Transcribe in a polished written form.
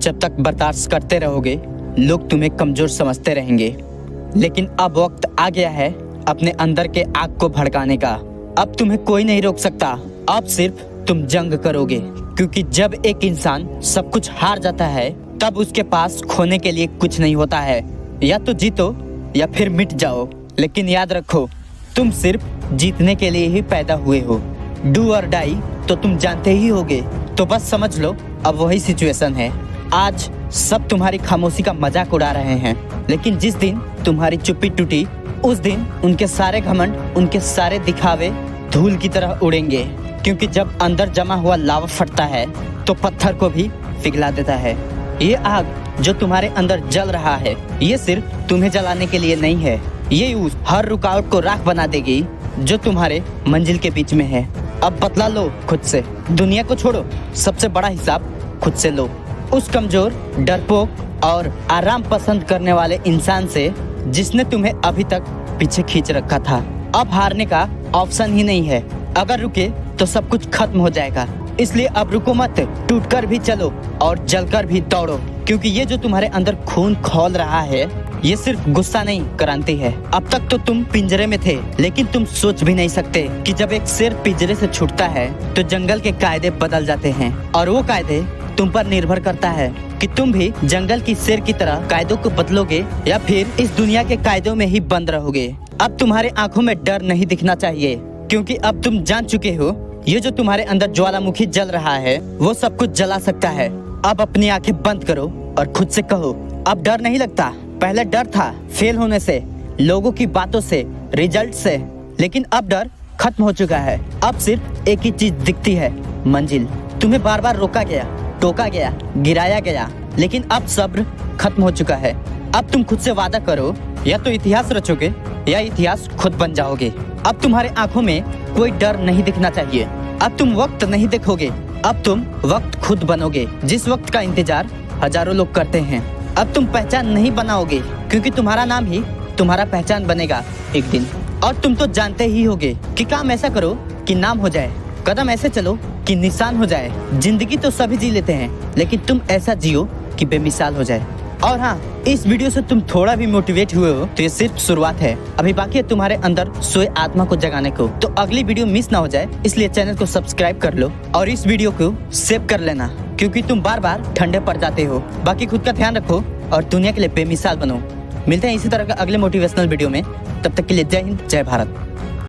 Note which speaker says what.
Speaker 1: जब तक बर्दाश्त करते रहोगे लोग तुम्हें कमजोर समझते रहेंगे, लेकिन अब वक्त आ गया है अपने अंदर के आग को भड़काने का। अब तुम्हें कोई नहीं रोक सकता, अब सिर्फ तुम जंग करोगे, क्योंकि जब एक इंसान सब कुछ हार जाता है तब उसके पास खोने के लिए कुछ नहीं होता है। या तो जीतो या फिर मिट जाओ, लेकिन याद रखो तुम सिर्फ जीतने के लिए ही पैदा हुए हो। डू और डाई तो तुम जानते ही होगे, तो बस समझ लो अब वही सिचुएशन है। आज सब तुम्हारी खामोशी का मजाक उड़ा रहे हैं, लेकिन जिस दिन तुम्हारी चुप्पी टूटी उस दिन उनके सारे घमंड, उनके सारे दिखावे धूल की तरह उड़ेंगे, क्योंकि जब अंदर जमा हुआ लावा फटता है तो पत्थर को भी पिघला देता है। ये आग जो तुम्हारे अंदर जल रहा है ये सिर्फ तुम्हें जलाने के लिए नहीं है, ये उस हर रुकावट को राख बना देगी जो तुम्हारे मंजिल के बीच में है। अब बतला लो खुद से, दुनिया को छोड़ो, सबसे बड़ा हिसाब खुद से लो। उस कमजोर, डरपोक और आराम पसंद करने वाले इंसान से जिसने तुम्हें अभी तक पीछे खींच रखा था। अब हारने का ऑप्शन ही नहीं है, अगर रुके तो सब कुछ खत्म हो जाएगा। इसलिए अब रुको मत, टूटकर भी चलो और जलकर भी दौड़ो, क्योंकि ये जो तुम्हारे अंदर खून खौल रहा है ये सिर्फ गुस्सा नहीं, क्रांति है। अब तक तो तुम पिंजरे में थे, लेकिन तुम सोच भी नहीं सकते कि जब एक शेर पिंजरे से छूटता है तो जंगल के कायदे बदल जाते हैं, और वो कायदे तुम पर निर्भर करता है कि तुम भी जंगल की शेर की तरह कायदों को बदलोगे या फिर इस दुनिया के कायदों में ही बंद रहोगे। अब तुम्हारे आंखों में डर नहीं दिखना चाहिए, क्योंकि अब तुम जान चुके हो ये जो तुम्हारे अंदर ज्वालामुखी जल रहा है वो सब कुछ जला सकता है। अब अपनी आंखें बंद करो और खुद से कहो, अब डर नहीं लगता। पहले डर था फेल होने से, लोगों की बातों से, रिजल्ट से, लेकिन अब डर खत्म हो चुका है। अब सिर्फ एक ही चीज दिखती है, मंजिल। तुम्हें बार बार रोका गया, टोका गया, गिराया गया, लेकिन अब सब्र खत्म हो चुका है। अब तुम खुद से वादा करो, या तो इतिहास रचोगे या इतिहास खुद बन जाओगे। अब तुम्हारे आंखों में कोई डर नहीं दिखना चाहिए। अब तुम वक्त नहीं देखोगे, अब तुम वक्त खुद बनोगे, जिस वक्त का इंतजार हजारों लोग करते हैं। अब तुम पहचान नहीं बनाओगे, क्योंकि तुम्हारा नाम ही तुम्हारा पहचान बनेगा एक दिन। और तुम तो जानते ही होगे कि काम ऐसा करो कि नाम हो जाए, कदम ऐसे चलो कि निशान हो जाए। जिंदगी तो सभी जी लेते हैं, लेकिन तुम ऐसा जियो कि बेमिसाल हो जाए। और हाँ, इस वीडियो से तुम थोड़ा भी मोटिवेट हुए हो तो ये सिर्फ शुरुआत है, अभी बाकी है तुम्हारे अंदर सोए आत्मा को जगाने को। तो अगली वीडियो मिस ना हो जाए, इसलिए चैनल को सब्सक्राइब कर लो और इस वीडियो को सेव कर लेना, क्योंकि तुम बार बार ठंडे पड़ जाते हो। बाकी खुद का ध्यान रखो और दुनिया के लिए बेमिसाल बनो। मिलते हैं इसी तरह का अगले मोटिवेशनल वीडियो में, तब तक के लिए जय हिंद, जय भारत।